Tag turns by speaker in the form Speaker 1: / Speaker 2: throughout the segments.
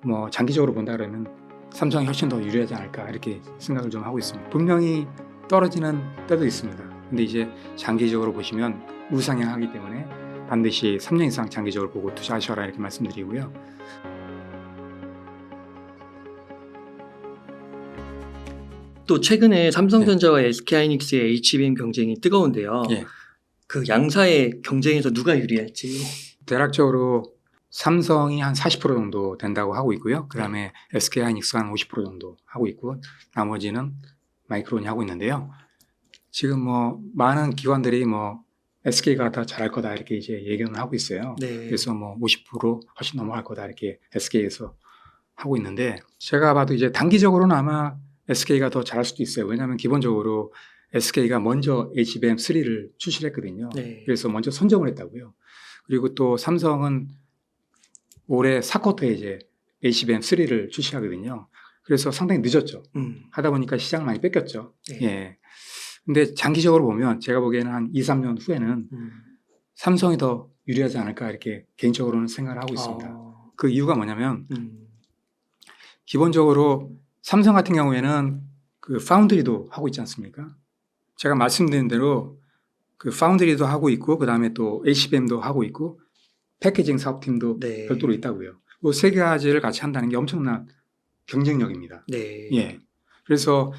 Speaker 1: 뭐 장기적으로 본다 그러면 삼성이 훨씬 더 유리하지 않을까 이렇게 생각을 좀 하고 있습니다. 분명히 떨어지는 때도 있습니다. 근데 이제 장기적으로 보시면 우상향하기 때문에 반드시 3년 이상 장기적으로 보고 투자하셔라 이렇게 말씀드리고요.
Speaker 2: 또 최근에 삼성전자와 SK하이닉스의 HBM 경쟁이 뜨거운데요.
Speaker 1: 예.
Speaker 2: 그 양사의 경쟁에서 누가 유리할지.
Speaker 1: 대략적으로 삼성이 한 40% 정도 된다고 하고 있고요. 그 다음에 SK하이닉스가 한 50% 정도 하고 있고 나머지는 마이크론이 하고 있는데요. 지금 뭐 많은 기관들이 뭐 SK가 더 잘할 거다 이렇게 이제 예견을 하고 있어요.
Speaker 2: 네.
Speaker 1: 그래서 뭐 50% 훨씬 넘어갈 거다 이렇게 SK에서 하고 있는데 제가 봐도 이제 단기적으로는 아마 SK가 더 잘할 수도 있어요. 왜냐하면 기본적으로 SK가 먼저 HBM3를 출시를 했거든요.
Speaker 2: 네.
Speaker 1: 그래서 먼저 선점을 했다고요. 그리고 또 삼성은 올해 4쿼터에 이제 HBM3를 출시하거든요. 그래서 상당히 늦었죠. 하다 보니까 시장을 많이 뺏겼죠.
Speaker 2: 네.
Speaker 1: 예. 근데 장기적으로 보면 제가 보기에는 한 2, 3년 후에는 삼성이 더 유리하지 않을까 이렇게 개인적으로는 생각을 하고 있습니다. 그 이유가 뭐냐면 기본적으로 삼성 같은 경우에는 그 파운드리도 하고 있지 않습니까? 제가 말씀드린 대로 그 파운드리도 하고 있고 그 다음에 또 HBM도 하고 있고 패키징 사업팀도
Speaker 2: 네.
Speaker 1: 별도로 있다고요. 그 세 가지를 같이 한다는 게 엄청난 경쟁력입니다.
Speaker 2: 네.
Speaker 1: 예. 그래서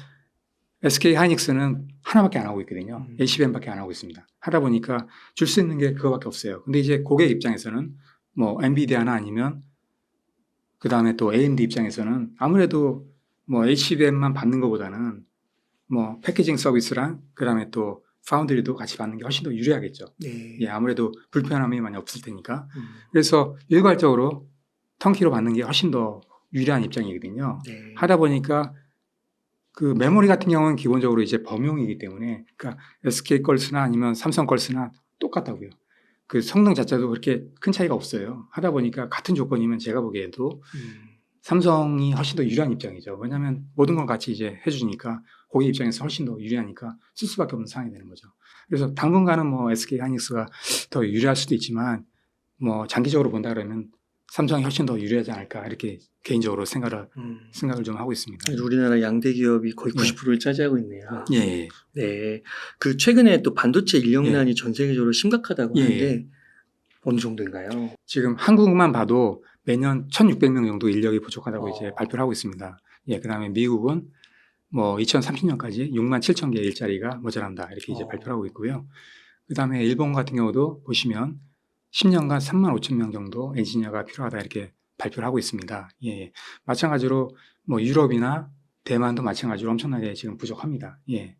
Speaker 1: SK 하이닉스는 하나밖에 안 하고 있거든요. HBM밖에 안 하고 있습니다. 하다 보니까 줄 수 있는 게 그거밖에 없어요. 근데 이제 고객 입장에서는 뭐 엔비디아나 아니면 그 다음에 또 AMD 입장에서는 아무래도 뭐 HBM만 받는 것보다는 뭐 패키징 서비스랑 그 다음에 또 파운드리도 같이 받는 게 훨씬 더 유리하겠죠.
Speaker 2: 네.
Speaker 1: 예, 아무래도 불편함이 많이 없을 테니까. 그래서 일괄적으로 턴키로 받는 게 훨씬 더 유리한 입장이거든요.
Speaker 2: 네.
Speaker 1: 하다 보니까 그 메모리 같은 경우는 기본적으로 이제 범용이기 때문에 그러니까 SK 걸 쓰나 아니면 삼성 걸 쓰나 똑같다고요. 그 성능 자체도 그렇게 큰 차이가 없어요. 하다 보니까 같은 조건이면 제가 보기에도 삼성이 훨씬 더 유리한 입장이죠. 왜냐하면 모든 걸 같이 이제 해주니까 고객 입장에서 훨씬 더 유리하니까 쓸 수밖에 없는 상황이 되는 거죠. 그래서 당분간은 뭐 SK 하이닉스가 더 유리할 수도 있지만 뭐 장기적으로 본다 그러면 삼성이 훨씬 더 유리하지 않을까 이렇게 개인적으로 생각을 좀 하고 있습니다.
Speaker 2: 우리나라 양대 기업이 거의 90%를 차지하고 있네요.
Speaker 1: 예.
Speaker 2: 네. 그 최근에 또 반도체 인력난이 전 세계적으로 심각하다고 하는데 어느 정도인가요?
Speaker 1: 지금 한국만 봐도 매년 1,600명 정도 인력이 부족하다고 이제 발표를 하고 있습니다. 예, 그다음에 미국은 뭐 2030년까지 6만 7천 개 일자리가 모자란다 이렇게 이제 발표를 하고 있고요. 그다음에 일본 같은 경우도 보시면 10년간 3만 5천 명 정도 엔지니어가 필요하다 이렇게 발표를 하고 있습니다. 예, 마찬가지로 뭐 유럽이나 대만도 마찬가지로 엄청나게 지금 부족합니다. 예,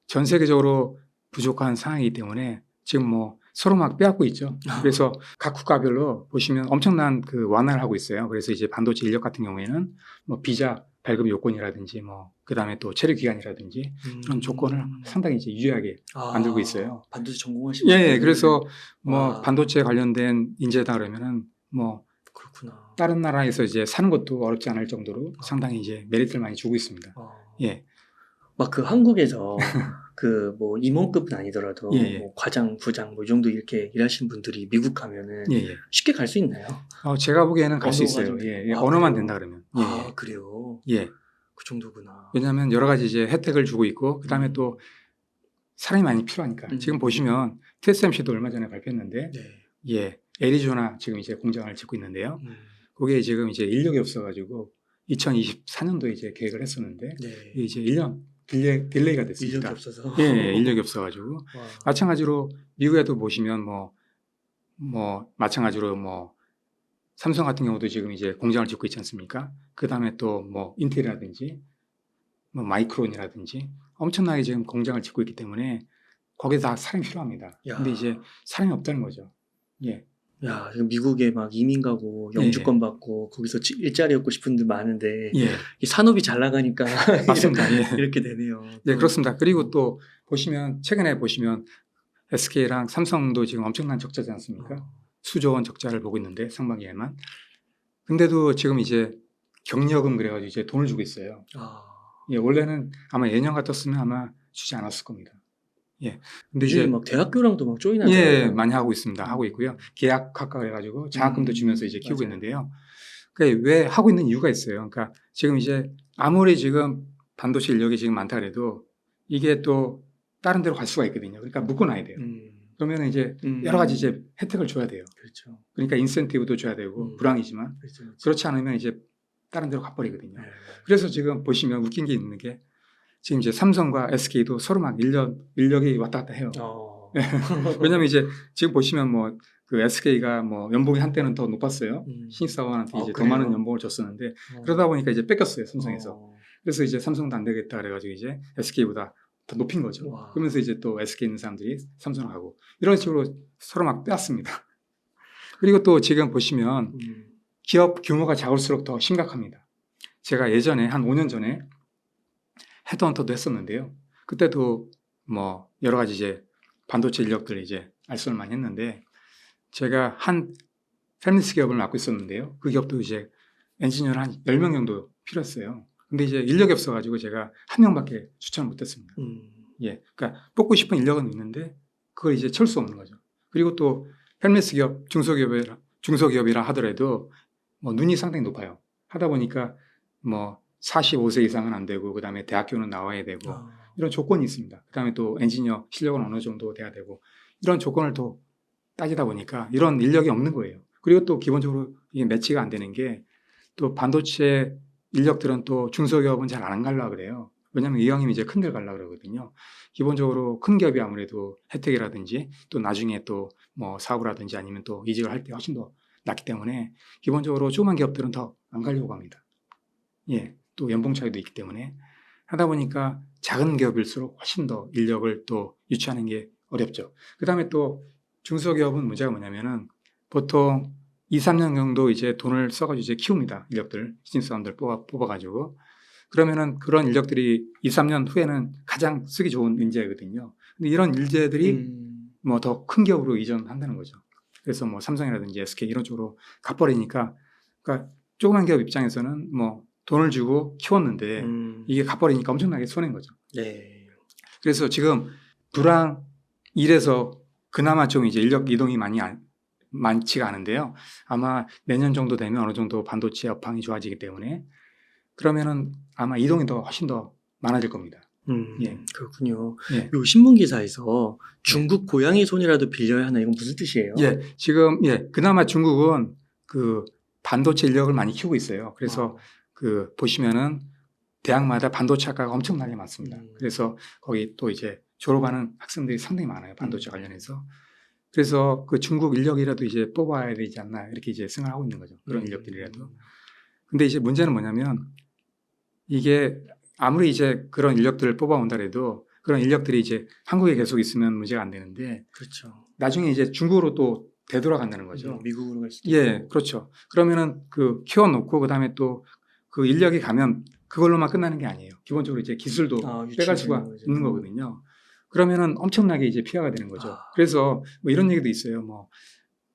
Speaker 1: 전 세계적으로 부족한 상황이기 때문에 지금 뭐 서로 막 빼앗고 있죠. 그래서 각 국가별로 보시면 엄청난 그 완화를 하고 있어요. 그래서 이제 반도체 인력 같은 경우에는 뭐 비자 발급 요건이라든지 뭐 그다음에 또 체류 기간이라든지 그런 조건을 상당히 이제 유리하게 만들고 있어요.
Speaker 2: 반도체 전공하시는
Speaker 1: 예, 그래서 뭐
Speaker 2: 와.
Speaker 1: 반도체 관련된 인재다 그러면은 뭐
Speaker 2: 그렇구나.
Speaker 1: 다른 나라에서 이제 사는 것도 어렵지 않을 정도로 상당히 이제 메리트를 많이 주고 있습니다. 예.
Speaker 2: 막 그 한국에서 그 뭐 임원급은 아니더라도
Speaker 1: 예, 예.
Speaker 2: 뭐 과장, 부장 뭐 이 정도 이렇게 일하시는 분들이 미국 가면은
Speaker 1: 예, 예.
Speaker 2: 쉽게 갈 수 있나요?
Speaker 1: 제가 보기에는 갈 수
Speaker 2: 언어가
Speaker 1: 있어요.
Speaker 2: 좀-
Speaker 1: 예, 예.
Speaker 2: 아,
Speaker 1: 언어만
Speaker 2: 그래요?
Speaker 1: 된다 그러면. 예, 예.
Speaker 2: 그래요?
Speaker 1: 예.
Speaker 2: 그 정도구나.
Speaker 1: 왜냐하면 여러 가지 이제 혜택을 주고 있고 그다음에 또 사람이 많이 필요하니까 지금 보시면 TSMC도 얼마 전에 발표했는데
Speaker 2: 네.
Speaker 1: 예, 애리조나 지금 이제 공장을 짓고 있는데요. 그게 지금 이제 인력이 없어가지고 2024년도에 이제 계획을 했었는데
Speaker 2: 네.
Speaker 1: 이게 이제 1년 딜레이가 됐습니다.
Speaker 2: 인력이 없어서.
Speaker 1: 예, 예, 인력이 없어가지고
Speaker 2: 와.
Speaker 1: 마찬가지로 미국에도 보시면 뭐 마찬가지로 뭐 삼성 같은 경우도 지금 이제 공장을 짓고 있지 않습니까? 그 다음에 또 뭐 인텔이라든지 뭐 마이크론이라든지 엄청나게 지금 공장을 짓고 있기 때문에 거기에 다 사람이 필요합니다.
Speaker 2: 야.
Speaker 1: 근데 이제 사람이 없다는 거죠. 예.
Speaker 2: 야, 지금 미국에 막 이민 가고 영주권 받고 거기서 일자리 얻고 싶은 분들 많은데
Speaker 1: 예.
Speaker 2: 이 산업이 잘 나가니까
Speaker 1: 맞습니다. 예.
Speaker 2: 이렇게 되네요.
Speaker 1: 네, 그렇습니다. 그리고 또 보시면 최근에 보시면 SK랑 삼성도 지금 엄청난 적자지 않습니까? 수조 원 적자를 보고 있는데 상반기에만. 근데도 지금 이제 경력금 그래가지고 이제 돈을 주고 있어요. 예, 원래는 아마 예년 같았으면 아마 주지 않았을 겁니다. 예. 근데
Speaker 2: 이제
Speaker 1: 이제
Speaker 2: 막 대학교랑도 막 조인하죠.
Speaker 1: 예, 많이 하고 있습니다. 하고 있고요. 계약학과 그래가지고 장학금도 주면서 이제 키우고
Speaker 2: 맞아요.
Speaker 1: 있는데요. 그러니까 왜 하고 있는 이유가 있어요. 그러니까 지금 이제 아무리 지금 반도체 인력이 지금 많다 그래도 이게 또 다른 데로 갈 수가 있거든요. 그러니까 묶어놔야 돼요. 그러면 이제 여러 가지 이제 혜택을 줘야 돼요.
Speaker 2: 그렇죠.
Speaker 1: 그러니까 인센티브도 줘야 되고 불황이지만
Speaker 2: 그렇죠. 그렇죠.
Speaker 1: 그렇지 않으면 이제 다른 데로 가버리거든요.
Speaker 2: 네.
Speaker 1: 그래서 지금 보시면 웃긴 게 있는 게 지금 이제 삼성과 SK도 서로 막 인력이 왔다 갔다 해요. 왜냐면 이제 지금 보시면 뭐 그 SK가 뭐 연봉이 한때는 더 높았어요. 신입사원한테 이제 더
Speaker 2: 그래요?
Speaker 1: 많은 연봉을 줬었는데 그러다 보니까 이제 뺏겼어요, 삼성에서. 그래서 이제 삼성도 안 되겠다 그래가지고 이제 SK보다 더 높인 거죠.
Speaker 2: 와.
Speaker 1: 그러면서 이제 또 SK 있는 사람들이 삼성을 가고 이런 식으로 서로 막 빼앗습니다. 그리고 또 지금 보시면 기업 규모가 작을수록 더 심각합니다. 제가 예전에 한 5년 전에 헤드헌터도 했었는데요. 그때도 뭐 여러 가지 이제 반도체 인력들 이제 알선을 많이 했는데 제가 한 패밀리스 기업을 맡고 있었는데요. 그 기업도 이제 엔지니어를 한 10명 정도 필요했어요. 근데 이제 인력이 없어가지고 제가 한 명밖에 추천을 못했습니다. 예, 그러니까 뽑고 싶은 인력은 있는데 그걸 이제 채울 수 없는 거죠. 그리고 또 패밀리스 기업, 중소기업이라 하더라도 뭐 눈이 상당히 높아요. 하다 보니까 뭐 45세 이상은 안 되고 그다음에 대학교는 나와야 되고 이런 조건이 있습니다. 그다음에 또 엔지니어 실력은 어느 정도 돼야 되고 이런 조건을 또 따지다 보니까 이런 인력이 없는 거예요. 그리고 또 기본적으로 이게 매치가 안 되는 게 또 반도체 인력들은 또 중소기업은 잘 안 가려고 그래요. 왜냐하면 이왕이면 이제 큰 데를 가려고 그러거든요. 기본적으로 큰 기업이 아무래도 혜택이라든지 또 나중에 또 뭐 사고라든지 아니면 또 이직을 할 때 훨씬 더 낫기 때문에 기본적으로 조그만 기업들은 더 안 가려고 합니다. 예, 또 연봉 차이도 있기 때문에 하다 보니까 작은 기업일수록 훨씬 더 인력을 또 유치하는 게 어렵죠. 그 다음에 또 중소기업은 문제가 뭐냐면은 보통 2, 3년 정도 이제 돈을 써가지고 이제 키웁니다. 인력들, 신입사원들 뽑아가지고. 그러면은 그런 인력들이 2, 3년 후에는 가장 쓰기 좋은 인재거든요. 근데 이런 인재들이 뭐 더 큰 기업으로 이전한다는 거죠. 그래서 뭐 삼성이라든지 SK 이런 쪽으로 가버리니까 그러니까 조그만 기업 입장에서는 뭐 돈을 주고 키웠는데 이게 가버리니까 엄청나게 손해인 거죠.
Speaker 2: 네.
Speaker 1: 그래서 지금 불황 일에서 그나마 좀 이제 인력 이동이 많지가 않은데요. 아마 내년 정도 되면 어느 정도 반도체 업황이 좋아지기 때문에 그러면은 아마 이동이 더 훨씬 더 많아질 겁니다. 예.
Speaker 2: 그렇군요.
Speaker 1: 예.
Speaker 2: 요 신문 기사에서 중국 고양이 손이라도 빌려야 하나 이건 무슨 뜻이에요?
Speaker 1: 예, 지금 그나마 중국은 그 반도체 인력을 많이 키우고 있어요. 그래서 그 보시면은 대학마다 반도체 학과가 엄청나게 많습니다. 그래서 거기 또 이제 졸업하는 학생들이 상당히 많아요. 반도체 관련해서. 그래서 그 중국 인력이라도 이제 뽑아야 되지 않나 이렇게 이제 생각하고 있는 거죠. 그런 인력들이라도. 근데 이제 문제는 뭐냐면 이게 아무리 이제 그런 인력들을 뽑아온다 해도 그런 인력들이 이제 한국에 계속 있으면 문제가 안 되는데
Speaker 2: 그렇죠.
Speaker 1: 나중에 이제 중국으로 또 되돌아간다는 거죠.
Speaker 2: 미국으로 갈 수도
Speaker 1: 예, 그렇죠. 그러면은 그 키워놓고 그다음에 또 그 인력이 가면 그걸로만 끝나는 게 아니에요. 기본적으로 이제 기술도 빼갈 수가 있는 거거든요. 그러면은 엄청나게 이제 피해가 되는 거죠. 그래서 뭐 이런 얘기도 있어요.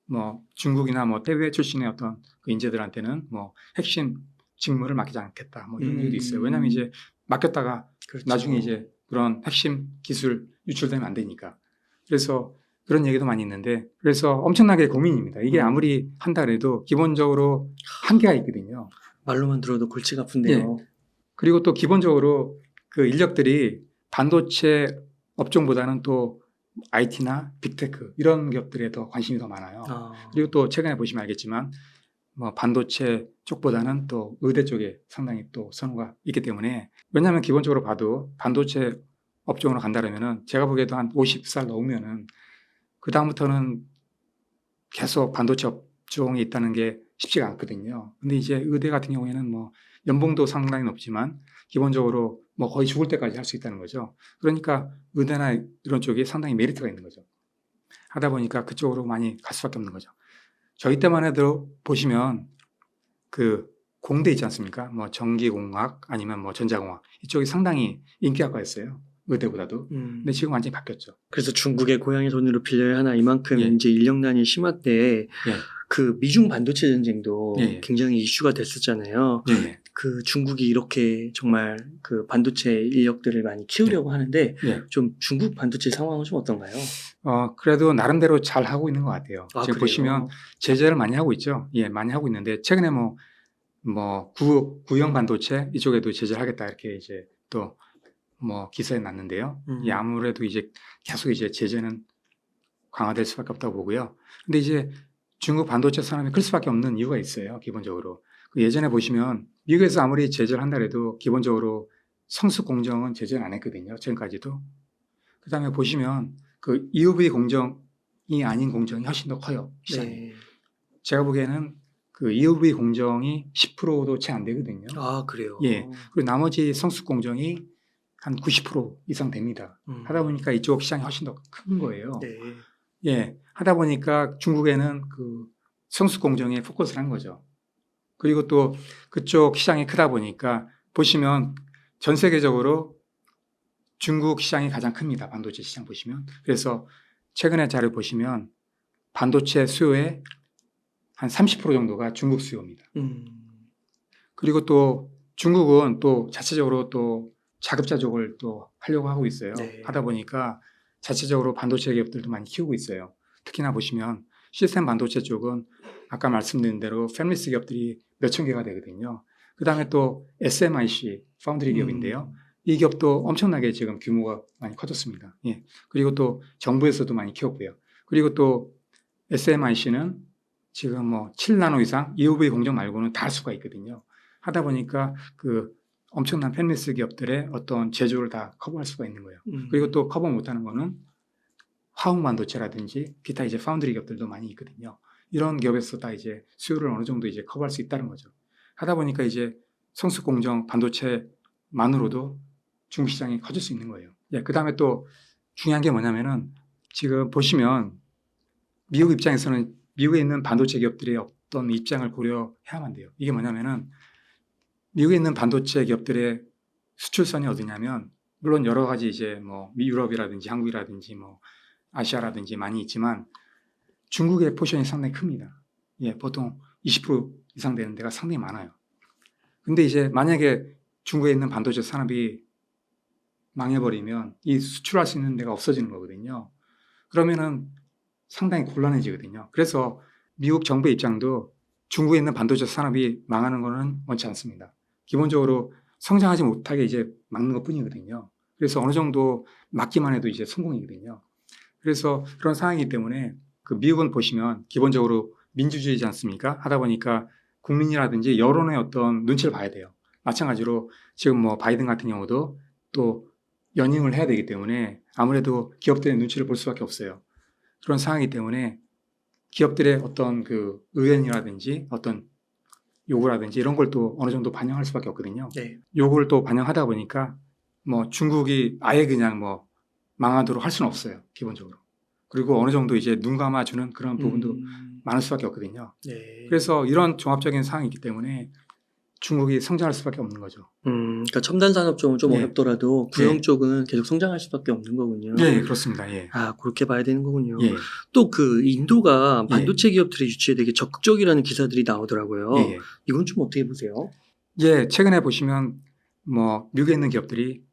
Speaker 1: 뭐 중국이나 뭐 해외 출신의 어떤 그 인재들한테는 뭐 핵심 직무를 맡기지 않겠다. 뭐 이런 얘기도 있어요. 왜냐하면 이제 맡겼다가
Speaker 2: 그렇죠.
Speaker 1: 나중에 이제 그런 핵심 기술 유출되면 안 되니까. 그래서 그런 얘기도 많이 있는데 그래서 엄청나게 고민입니다. 이게 아무리 한다 그래도 기본적으로 한계가 있거든요.
Speaker 2: 말로만 들어도 골치가 아픈데요.
Speaker 1: 예. 그리고 또 기본적으로 그 인력들이 반도체 업종보다는 또 IT나 빅테크 이런 기업들에 더 관심이 더 많아요. 그리고 또 최근에 보시면 알겠지만 뭐 반도체 쪽보다는 또 의대 쪽에 상당히 또 선호가 있기 때문에 왜냐하면 기본적으로 봐도 반도체 업종으로 간다면은 제가 보기에도 한 50살 넘으면은 그 다음부터는 계속 반도체 업종에 있다는 게 쉽지가 않거든요. 근데 이제 의대 같은 경우에는 뭐 연봉도 상당히 높지만 기본적으로 뭐 거의 죽을 때까지 할 수 있다는 거죠. 그러니까 의대나 이런 쪽이 상당히 메리트가 있는 거죠. 하다 보니까 그쪽으로 많이 갈 수밖에 없는 거죠. 저희 때만 해도 보시면 그 공대 있지 않습니까? 뭐 전기공학 아니면 뭐 전자공학 이쪽이 상당히 인기학과였어요. 의대보다도. 근데 지금 완전히 바뀌었죠.
Speaker 2: 그래서 중국의 고양이 손으로 빌려야 하나 이만큼 이제 인력난이 심한데 그 미중 반도체 전쟁도 굉장히 이슈가 됐었잖아요. 그 중국이 이렇게 정말 그 반도체 인력들을 많이 키우려고 하는데 좀 중국 반도체 상황은 좀 어떤가요?
Speaker 1: 그래도 나름대로 잘 하고 있는 것 같아요. 지금
Speaker 2: 그래요?
Speaker 1: 보시면 제재를 많이 하고 있죠. 예, 많이 하고 있는데 최근에 뭐 뭐 구형 반도체 이쪽에도 제재를 하겠다 이렇게 이제 또 뭐 기사에 났는데요. 이 아무래도 이제 계속 이제 제재는 강화될 수밖에 없다고 보고요. 근데 이제 중국 반도체 산업이 클 수밖에 없는 이유가 있어요. 기본적으로 그 예전에 보시면 미국에서 아무리 제재를 한다 해도 기본적으로 성수 공정은 제재를 안 했거든요. 지금까지도. 그다음에 보시면 그 EUV 공정이 아닌 공정이 훨씬 더 커요. 시장이.
Speaker 2: 네.
Speaker 1: 제가 보기에는 그 EUV 공정이 10%도 채 안 되거든요.
Speaker 2: 아, 그래요?
Speaker 1: 예. 그리고 나머지 성수 공정이 한 90% 이상 됩니다. 하다 보니까 이쪽 시장이 훨씬 더 큰 거예요.
Speaker 2: 네.
Speaker 1: 예. 하다 보니까 중국에는 그 성수 공정에 포커스를 한 거죠. 그리고 또 그쪽 시장이 크다 보니까 보시면 전 세계적으로 중국 시장이 가장 큽니다. 반도체 시장 보시면. 그래서 최근에 자료 보시면 반도체 수요의 한 30% 정도가 중국 수요입니다. 그리고 또 중국은 또 자체적으로 또 자급자족을 또 하려고 하고 있어요.
Speaker 2: 네.
Speaker 1: 하다 보니까 자체적으로 반도체 기업들도 많이 키우고 있어요. 특히나 보시면 시스템 반도체 쪽은 아까 말씀드린 대로 팹리스 기업들이 몇천 개가 되거든요. 그 다음에 또 SMIC 파운드리 기업인데요. 이 기업도 엄청나게 지금 규모가 많이 커졌습니다. 예. 그리고 또 정부에서도 많이 키웠고요. 그리고 또 SMIC는 지금 뭐 7나노 이상 EUV 공정 말고는 다 할 수가 있거든요. 하다 보니까 그 엄청난 팹리스 기업들의 어떤 제조를 다 커버할 수가 있는 거예요. 그리고 또 커버 못하는 거는 화학 반도체라든지 기타 이제 파운드리 기업들도 많이 있거든요. 이런 기업에서 다 이제 수요를 어느 정도 이제 커버할 수 있다는 거죠. 하다 보니까 이제 성수 공정 반도체만으로도 중국 시장이 커질 수 있는 거예요. 예, 그 다음에 또 중요한 게 뭐냐면은 지금 보시면 미국 입장에서는 미국에 있는 반도체 기업들의 어떤 입장을 고려해야만 돼요. 이게 뭐냐면은 미국에 있는 반도체 기업들의 수출선이 어디냐면 물론 여러 가지 이제 뭐 유럽이라든지 한국이라든지 뭐 아시아라든지 많이 있지만 중국의 포션이 상당히 큽니다. 예, 보통 20% 이상 되는 데가 상당히 많아요. 근데 이제 만약에 중국에 있는 반도체 산업이 망해버리면 이 수출할 수 있는 데가 없어지는 거거든요. 그러면은 상당히 곤란해지거든요. 그래서 미국 정부의 입장도 중국에 있는 반도체 산업이 망하는 거는 원치 않습니다. 기본적으로 성장하지 못하게 이제 막는 것 뿐이거든요. 그래서 어느 정도 막기만 해도 이제 성공이거든요. 그래서 그런 상황이기 때문에 그 미국은 보시면 기본적으로 민주주의지 않습니까? 하다 보니까 국민이라든지 여론의 어떤 눈치를 봐야 돼요. 마찬가지로 지금 뭐 바이든 같은 경우도 또 연임을 해야 되기 때문에 아무래도 기업들의 눈치를 볼 수밖에 없어요. 그런 상황이기 때문에 기업들의 어떤 그 의견이라든지 어떤 요구라든지 이런 걸 또 어느 정도 반영할 수밖에 없거든요.
Speaker 2: 네.
Speaker 1: 요구를 또 반영하다 보니까 뭐 중국이 아예 그냥 뭐 망하도록 할 수는 없어요. 기본적으로. 그리고 어느 정도 이제 눈 감아주는 그런 부분도 많을 수밖에 없거든요.
Speaker 2: 네.
Speaker 1: 그래서 이런 종합적인 상황이 있기 때문에 중국이 성장할 수밖에 없는 거죠.
Speaker 2: 그러니까 첨단 산업 쪽은 좀
Speaker 1: 예.
Speaker 2: 어렵더라도 구형
Speaker 1: 예.
Speaker 2: 쪽은 계속 성장할 수밖에 없는 거군요.
Speaker 1: 네, 그렇습니다. 예.
Speaker 2: 아, 그렇게 봐야 되는 거군요.
Speaker 1: 예.
Speaker 2: 또 그 인도가 반도체 기업들의 유치에 되게 적극적이라는 기사들이 나오더라고요.
Speaker 1: 예.
Speaker 2: 이건 좀 어떻게 보세요?
Speaker 1: 예, 최근에 보시면 뭐 미국에 있는 기업들이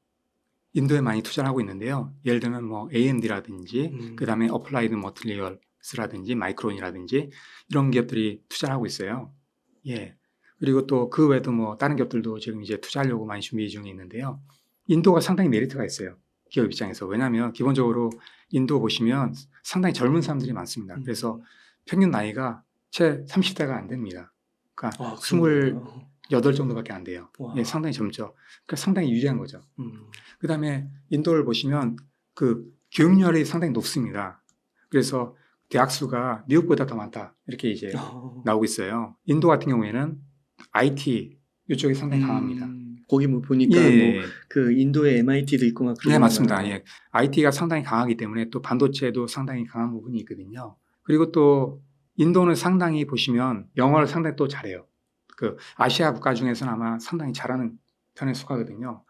Speaker 1: 인도에 많이 투자를 하고 있는데요. 예를 들면 뭐 AMD라든지 그다음에 어플라이드 머티리얼스라든지 마이크론이라든지 이런 기업들이 투자를 하고 있어요. 예. 그리고 또 그 외에도 뭐 다른 기업들도 지금 이제 투자하려고 많이 준비 중에 있는데요. 인도가 상당히 메리트가 있어요. 기업 입장에서. 왜냐하면 기본적으로 인도 보시면 상당히 젊은 사람들이 많습니다. 그래서 평균 나이가 채 30대가 안 됩니다. 그러니까 28 정도밖에 안 돼요. 예, 상당히 젊죠. 그러니까 상당히 유리한 거죠. 그다음에 인도를 보시면 그 교육열이 상당히 높습니다. 그래서 대학 수가 미국보다 더 많다. 이렇게 이제 나오고 있어요. 인도 같은 경우에는 IT 이쪽이 상당히 강합니다.
Speaker 2: 거기 뭐 보니까
Speaker 1: 예.
Speaker 2: 뭐 그 인도에 MIT도 있고 막
Speaker 1: 네, 맞습니다. 예. IT가 상당히 강하기 때문에 또 반도체도 상당히 강한 부분이 있거든요. 그리고 또 인도는 상당히 보시면 영어를 상당히 또 잘해요. 그 아시아 국가 중에서는 아마 상당히 잘하는 편에 속하거든요.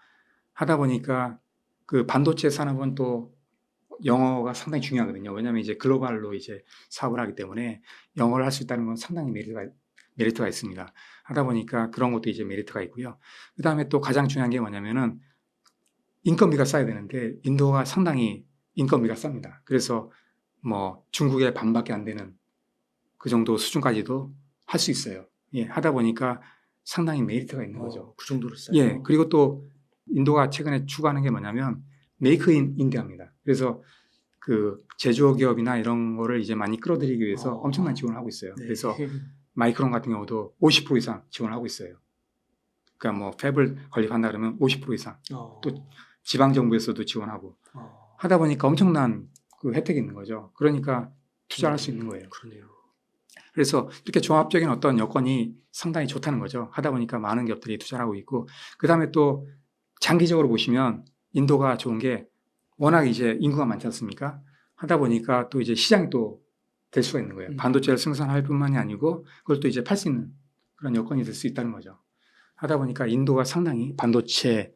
Speaker 1: 하다 보니까 그 반도체 산업은 또 영어가 상당히 중요하거든요. 왜냐하면 이제 글로벌로 이제 사업을 하기 때문에 영어를 할 수 있다는 건 상당히 메리트가 있습니다. 하다 보니까 그런 것도 이제 메리트가 있고요. 그 다음에 또 가장 중요한 게 뭐냐면은 인건비가 싸야 되는데 인도가 상당히 인건비가 쌉니다. 그래서 뭐 중국의 반밖에 안 되는 그 정도 수준까지도 할 수 있어요. 예, 하다 보니까 상당히 메리트가 있는 거죠.
Speaker 2: 그 정도로 싸요.
Speaker 1: 예. 그리고 또 인도가 최근에 추구하는 게 뭐냐면 메이크 인 인디아입니다. 그래서 그 제조업 기업이나 이런 거를 이제 많이 끌어들이기 위해서 엄청난 지원을 하고 있어요.
Speaker 2: 네.
Speaker 1: 그래서 마이크론 같은 경우도 50% 이상 지원을 하고 있어요. 그러니까 뭐 팹을 건립한다 그러면 50% 이상. 또 지방 정부에서도 지원하고 하다 보니까 엄청난 그 혜택이 있는 거죠. 그러니까 투자할 수 있는 거예요.
Speaker 2: 그러네요.
Speaker 1: 그래서 이렇게 종합적인 어떤 여건이 상당히 좋다는 거죠. 하다 보니까 많은 기업들이 투자를 하고 있고, 그 다음에 또 장기적으로 보시면 인도가 좋은 게 워낙 이제 인구가 많지 않습니까? 하다 보니까 또 이제 시장이 또 될 수가 있는 거예요. 반도체를 생산할 뿐만이 아니고 그걸 또 이제 팔 수 있는 그런 여건이 될 수 있다는 거죠. 하다 보니까 인도가 상당히 반도체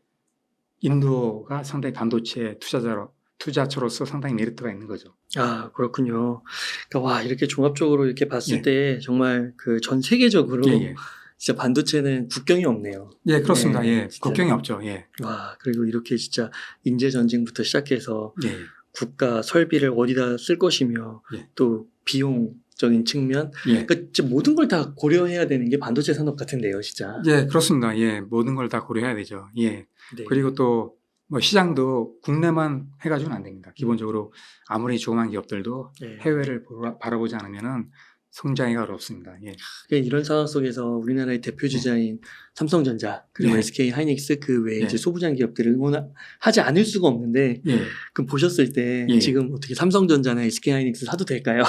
Speaker 1: 투자처로서 상당히 메리트가 있는 거죠.
Speaker 2: 아, 그렇군요. 그러니까 와, 이렇게 종합적으로 이렇게 봤을
Speaker 1: 예.
Speaker 2: 때 정말 그 전 세계적으로
Speaker 1: 예.
Speaker 2: 진짜 반도체는 국경이 없네요.
Speaker 1: 예, 그렇습니다.
Speaker 2: 네,
Speaker 1: 예,
Speaker 2: 진짜.
Speaker 1: 국경이 없죠. 예.
Speaker 2: 와, 그리고 이렇게 진짜 인재 전쟁부터 시작해서
Speaker 1: 예.
Speaker 2: 국가 설비를 어디다 쓸 것이며
Speaker 1: 예.
Speaker 2: 또 비용적인 측면,
Speaker 1: 예.
Speaker 2: 그러니까 진짜 모든 걸 다 고려해야 되는 게 반도체 산업 같은데요, 진짜.
Speaker 1: 예, 그렇습니다. 예, 모든 걸 다 고려해야 되죠. 예.
Speaker 2: 네.
Speaker 1: 그리고 또 뭐 시장도 국내만 해가지고는 안 됩니다. 기본적으로 아무리 조그만 기업들도
Speaker 2: 네.
Speaker 1: 해외를 바라보지 않으면은 성장하기가 어렵습니다. 예.
Speaker 2: 그러니까 이런 상황 속에서 우리나라의 대표 주자인 삼성전자 그리고
Speaker 1: 네.
Speaker 2: SK 하이닉스 그 외에
Speaker 1: 네.
Speaker 2: 이제 소부장 기업들을 응원하지 않을 수가 없는데
Speaker 1: 예.
Speaker 2: 그럼 보셨을 때
Speaker 1: 예.
Speaker 2: 지금 어떻게 삼성전자나 SK 하이닉스 사도 될까요?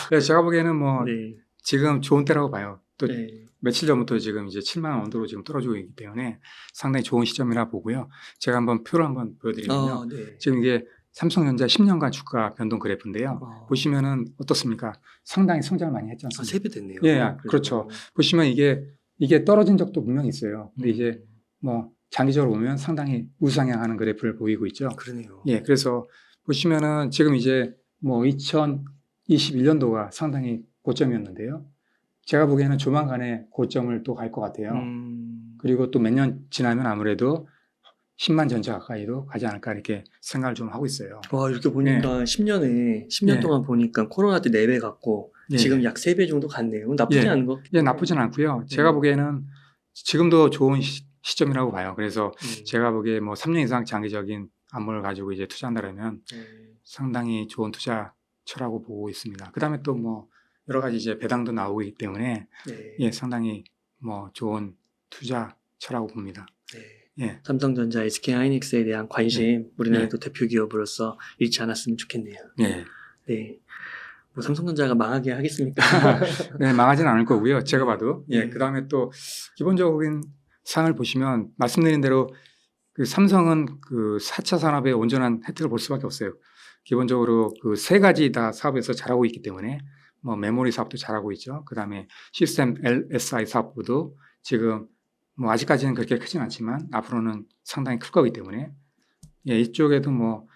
Speaker 1: 그래서 제가 보기에는 뭐
Speaker 2: 네.
Speaker 1: 지금 좋은 때라고 봐요. 또
Speaker 2: 네.
Speaker 1: 며칠 전부터 지금 이제 7만 원 언더로 지금 떨어지고 있기 때문에 상당히 좋은 시점이라 보고요. 제가 한번 표를 한번 보여드리면요.
Speaker 2: 네.
Speaker 1: 지금 이게 삼성전자 10년간 주가 변동 그래프인데요. 보시면은 어떻습니까? 상당히 성장을 많이 했지 않습니까?
Speaker 2: 3배 됐네요.
Speaker 1: 예, 그렇죠. 보시면 이게 떨어진 적도 분명히 있어요. 근데 이제 뭐 장기적으로 보면 상당히 우상향하는 그래프를 보이고 있죠.
Speaker 2: 그러네요.
Speaker 1: 예, 그래서 보시면은 지금 이제 뭐 2021년도가 상당히 고점이었는데요. 제가 보기에는 조만간에 고점을 또 갈 것 같아요. 그리고 또 몇 년 지나면 아무래도 10만 전체 가까이도 가지 않을까 이렇게 생각을 좀 하고 있어요.
Speaker 2: 와, 이렇게 보니까 10년
Speaker 1: 예.
Speaker 2: 동안 보니까 코로나 때 4배 갔고
Speaker 1: 예.
Speaker 2: 지금 약 3배 정도 갔네요. 나쁘지
Speaker 1: 예.
Speaker 2: 않은 거?
Speaker 1: 예, 나쁘진 않고요. 제가 보기에는 지금도 좋은 시점이라고 봐요. 그래서 제가 보기에 뭐 3년 이상 장기적인 안목을 가지고 이제 투자한다면 상당히 좋은 투자처라고 보고 있습니다. 그 다음에 또 뭐 여러 가지 이제 배당도 나오고 있기 때문에
Speaker 2: 네.
Speaker 1: 예, 상당히 뭐 좋은 투자처라고 봅니다.
Speaker 2: 네.
Speaker 1: 예.
Speaker 2: 삼성전자, SK 하이닉스에 대한 관심 우리나라의 또 대표 기업으로서 잃지 않았으면 좋겠네요.
Speaker 1: 예.
Speaker 2: 네. 뭐 삼성전자가 망하게 하겠습니까?
Speaker 1: 네, 망하지는 않을 거고요. 제가 봐도. 예.
Speaker 2: 네.
Speaker 1: 그 다음에 또 기본적인 사항을 보시면 말씀드린 대로 그 삼성은 그 4차 산업의 온전한 혜택을 볼 수밖에 없어요. 기본적으로 그 세 가지 다 사업에서 잘하고 있기 때문에 뭐 메모리 사업도 잘하고 있죠. 그 다음에 시스템 LSI 사업도 지금 뭐 아직까지는 그렇게 크진 않지만 앞으로는 상당히 클 거기 때문에 예, 이쪽에도 뭐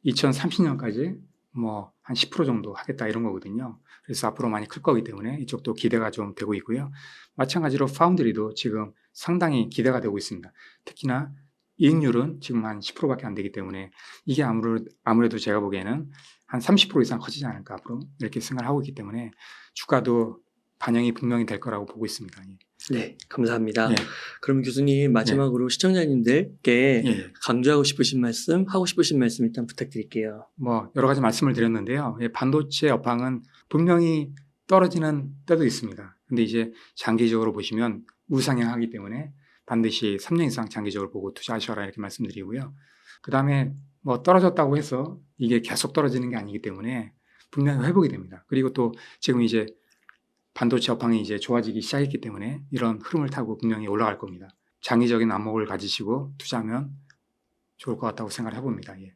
Speaker 1: 2030년까지 뭐 한 10% 정도 하겠다 이런 거거든요. 그래서 앞으로 많이 클 거기 때문에 이쪽도 기대가 좀 되고 있고요. 마찬가지로 파운드리도 지금 상당히 기대가 되고 있습니다. 특히나 이익률은 지금 한 10%밖에 안 되기 때문에 이게 아무래도 제가 보기에는 한 30% 이상 커지지 않을까 앞으로 이렇게 생각을 하고 있기 때문에 주가도 반영이 분명히 될 거라고 보고 있습니다. 예.
Speaker 2: 네, 감사합니다.
Speaker 1: 예.
Speaker 2: 그럼 교수님 마지막으로 시청자님들께
Speaker 1: 예.
Speaker 2: 강조하고 싶으신 말씀, 하고 싶으신 말씀 일단 부탁드릴게요.
Speaker 1: 뭐 여러 가지 말씀을 드렸는데요. 예, 반도체 업황은 분명히 떨어지는 때도 있습니다. 근데 이제 장기적으로 보시면 우상향하기 때문에 반드시 3년 이상 장기적으로 보고 투자하셔라 이렇게 말씀드리고요. 그 다음에 뭐 떨어졌다고 해서 이게 계속 떨어지는 게 아니기 때문에 분명히 회복이 됩니다. 그리고 또 지금 이제 반도체 업황이 이제 좋아지기 시작했기 때문에 이런 흐름을 타고 분명히 올라갈 겁니다. 장기적인 안목을 가지시고 투자하면 좋을 것 같다고 생각을 해봅니다. 예.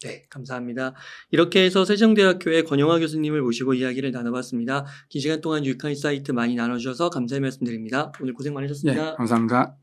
Speaker 2: 네, 감사합니다. 이렇게 해서 세종대학교의 권영화 교수님을 모시고 이야기를 나눠봤습니다. 긴 시간 동안 유익한 인사이트 많이 나눠주셔서 감사의 말씀드립니다. 오늘 고생 많으셨습니다.
Speaker 1: 예, 감사합니다.